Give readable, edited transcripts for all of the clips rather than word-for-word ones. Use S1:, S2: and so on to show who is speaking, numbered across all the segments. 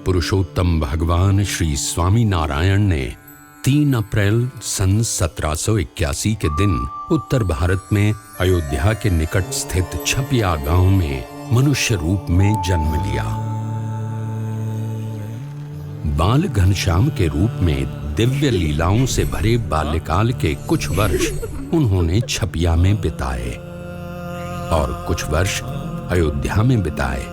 S1: पुरुषोत्तम भगवान श्री स्वामी नारायण ने 3 अप्रैल सन 1781 के दिन उत्तर भारत में अयोध्या के निकट स्थित छपिया गांव में मनुष्य रूप में जन्म लिया। बाल घनश्याम के रूप में दिव्य लीलाओं से भरे बाल्यकाल के कुछ वर्ष उन्होंने छपिया में बिताए और कुछ वर्ष अयोध्या में बिताए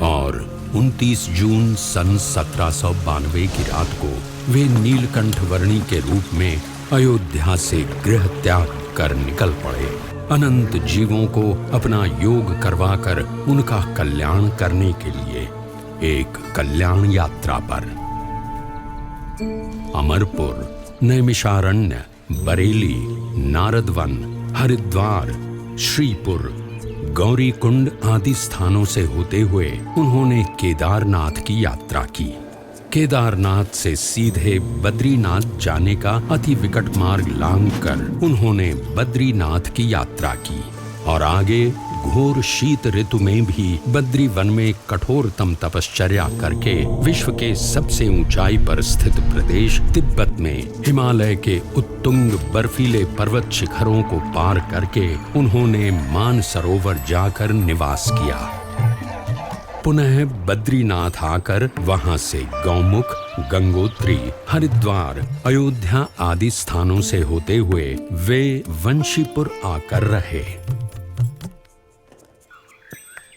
S1: और 29 जून सन 1792 की रात को वे नीलकंठ वर्णी के रूप में अयोध्या से गृह त्याग कर निकल पड़े, अनंत जीवों को अपना योग करवाकर उनका कल्याण करने के लिए एक कल्याण यात्रा पर। अमरपुर, नैमिषारण्य, बरेली, नारदवन, हरिद्वार, श्रीपुर, गौरीकुंड आदि स्थानों से होते हुए उन्होंने केदारनाथ की यात्रा की। केदारनाथ से सीधे बद्रीनाथ जाने का अति विकट मार्ग लांघकर उन्होंने बद्रीनाथ की यात्रा की और आगे घोर शीत ऋतु में भी बद्री वन में कठोरतम तपश्चर्या करके विश्व के सबसे ऊंचाई पर स्थित प्रदेश तिब्बत में हिमालय के उत्तुंग बर्फीले पर्वत शिखरों को पार करके उन्होंने मानसरोवर जाकर निवास किया। पुनः बद्रीनाथ आकर वहां से गौमुख, गंगोत्री, हरिद्वार, अयोध्या आदि स्थानों से होते हुए वे वंशीपुर आकर रहे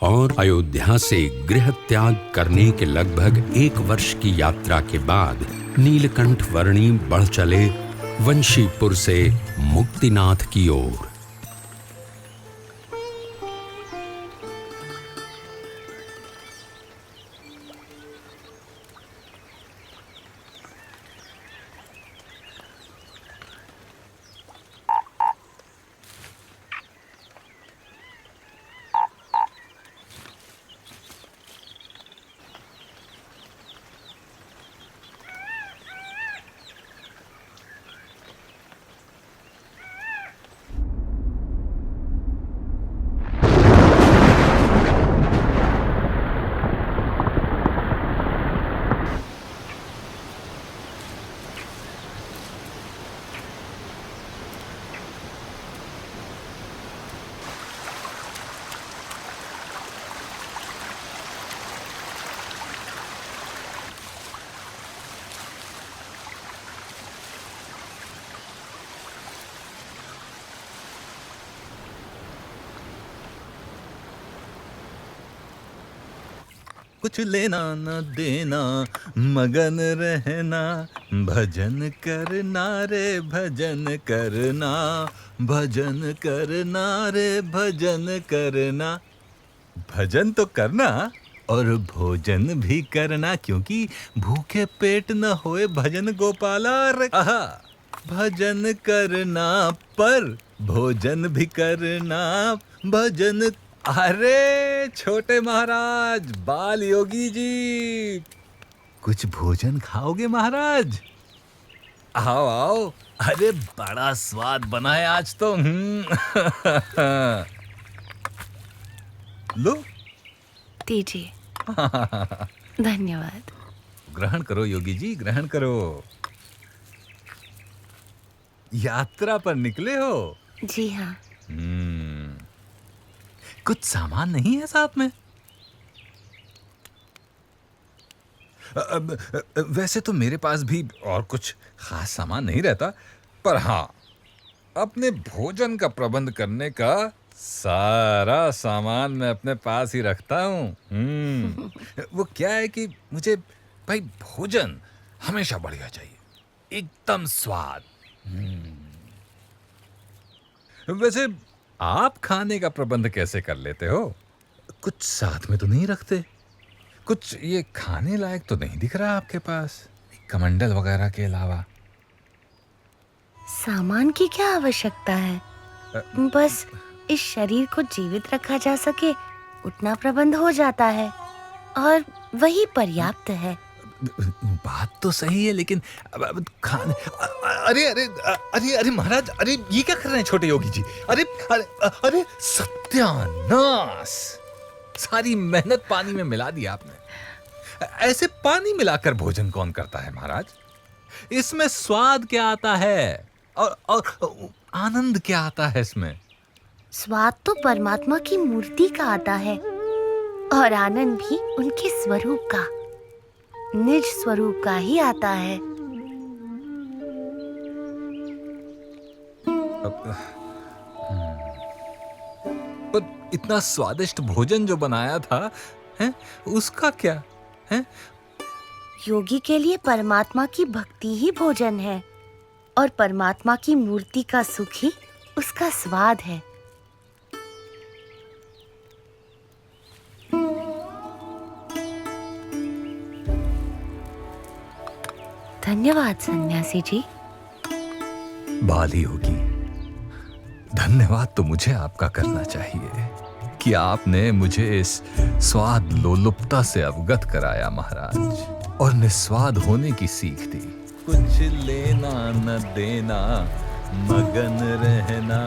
S1: और अयोध्या से गृह त्याग करने के लगभग 1 वर्ष की यात्रा के बाद नीलकंठ वर्णी बढ़ चले वंशीपुर से मुक्तिनाथ की ओर।
S2: कुछ लेना न देना, मगन रहना, भजन करना रे भजन करना, भजन करना रे भजन करना। भजन तो करना और भोजन भी करना, क्योंकि भूखे पेट न होए भजन गोपाला रे। आहा, भजन करना पर भोजन भी करना, भजन। अरे छोटे महाराज, बाल योगी जी, कुछ भोजन खाओगे महाराज? आओ आओ, अरे बड़ा स्वाद बना है आज तो। लो
S3: दीजिए। धन्यवाद।
S2: ग्रहण करो योगी जी, ग्रहण करो। यात्रा पर निकले हो?
S3: जी हाँ।
S2: कुछ सामान नहीं है साथ में? वैसे तो मेरे पास भी और कुछ खास सामान नहीं रहता, पर हाँ, अपने भोजन का प्रबंध करने का सारा सामान मैं अपने पास ही रखता हूँ। वो क्या है कि मुझे भाई भोजन हमेशा बढ़िया चाहिए, एकदम स्वाद। वैसे आप खाने का प्रबंध कैसे कर लेते हो? कुछ साथ में तो नहीं रखते? कुछ ये खाने लायक तो नहीं दिख रहा आपके पास, कमंडल वगैरह के अलावा?
S3: सामान की क्या आवश्यकता है? बस इस शरीर को जीवित रखा जा सके उतना प्रबंध हो जाता है और वही पर्याप्त है।
S2: बात तो सही है, लेकिन खाने। अरे अरे अरे अरे महाराज, अरे ये क्या कर रहे हैं छोटे योगी जी? अरे अरे अरे सत्यानाश, सारी मेहनत पानी में मिला दी आपने। ऐसे पानी मिलाकर भोजन कौन करता है महाराज? इसमें स्वाद क्या आता है और आनंद क्या आता है इसमें?
S3: स्वाद तो परमात्मा की मूर्ति का आता है और आनंद भी उनके स्वरूप का, निज स्वरूप का ही आता है।
S2: पर इतना स्वादिष्ट भोजन जो बनाया था, हैं, उसका क्या है?
S3: योगी के लिए परमात्मा की भक्ति ही भोजन है और परमात्मा की मूर्ति का सुख ही उसका स्वाद है। धन्यवाद सन्यासी जी।
S2: बाली होगी, धन्यवाद तो मुझे आपका करना चाहिए कि आपने मुझे इस स्वाद लोलुपता से अवगत कराया महाराज, और निस्वाद होने की सीख दी। कुछ लेना न देना, मगन रहना,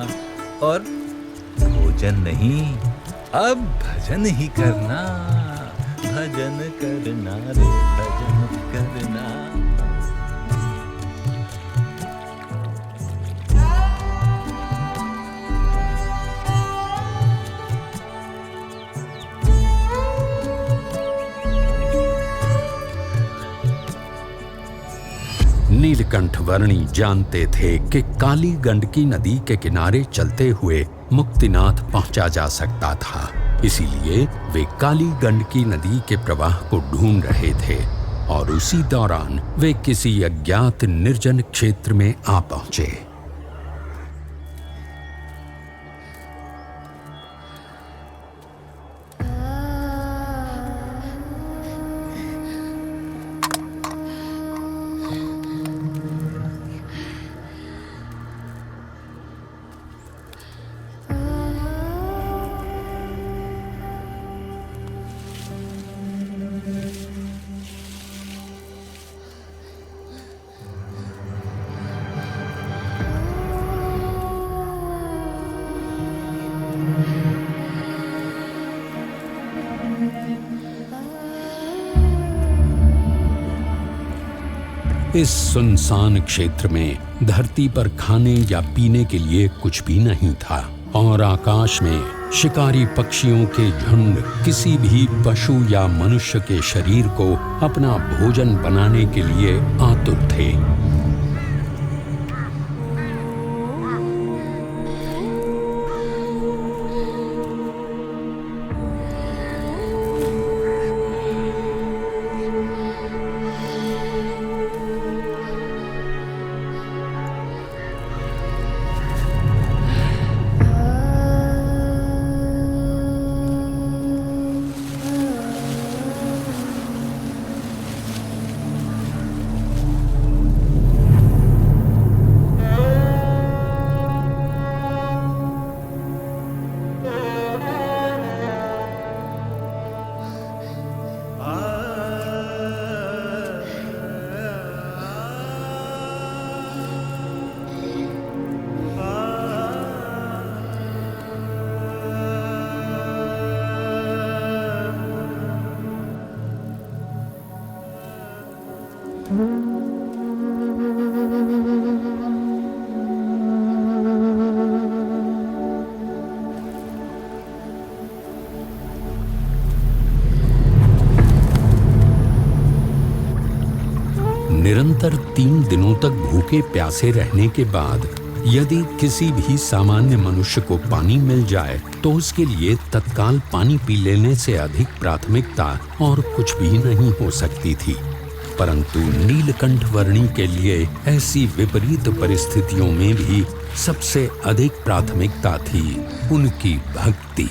S2: और भोजन नहीं, अब भजन ही करना। भजन करना रे भजन करना।
S1: नीलकंठ वर्णी जानते थे कि काली गंडकी नदी के किनारे चलते हुए मुक्तिनाथ पहुंचा जा सकता था, इसीलिए वे काली गंडकी नदी के प्रवाह को ढूंढ रहे थे और उसी दौरान वे किसी अज्ञात निर्जन क्षेत्र में आ पहुंचे। इस सुनसान क्षेत्र में धरती पर खाने या पीने के लिए कुछ भी नहीं था और आकाश में शिकारी पक्षियों के झुंड किसी भी पशु या मनुष्य के शरीर को अपना भोजन बनाने के लिए आतुर थे। निरंतर 3 दिनों तक भूखे प्यासे रहने के बाद यदि किसी भी सामान्य मनुष्य को पानी मिल जाए तो उसके लिए तत्काल पानी पी लेने से अधिक प्राथमिकता और कुछ भी नहीं हो सकती थी। परंतु नीलकंठ वर्णी के लिए ऐसी विपरीत परिस्थितियों में भी सबसे अधिक प्राथमिकता थी उनकी भक्ति।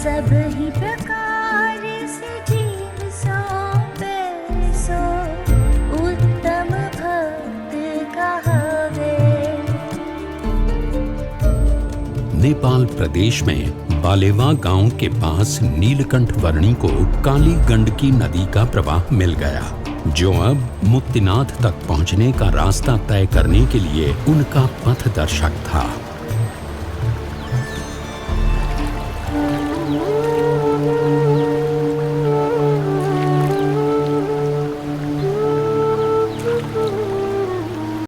S4: सब ही प्रकार से जीव सौंपे सो उत्तम भक्त कहावे।
S1: नेपाल प्रदेश में बालेवा गांव के पास नीलकंठ वर्णी को काली गंडकी नदी का प्रवाह मिल गया, जो अब मुक्तिनाथ तक पहुंचने का रास्ता तय करने के लिए उनका पथ दर्शक था।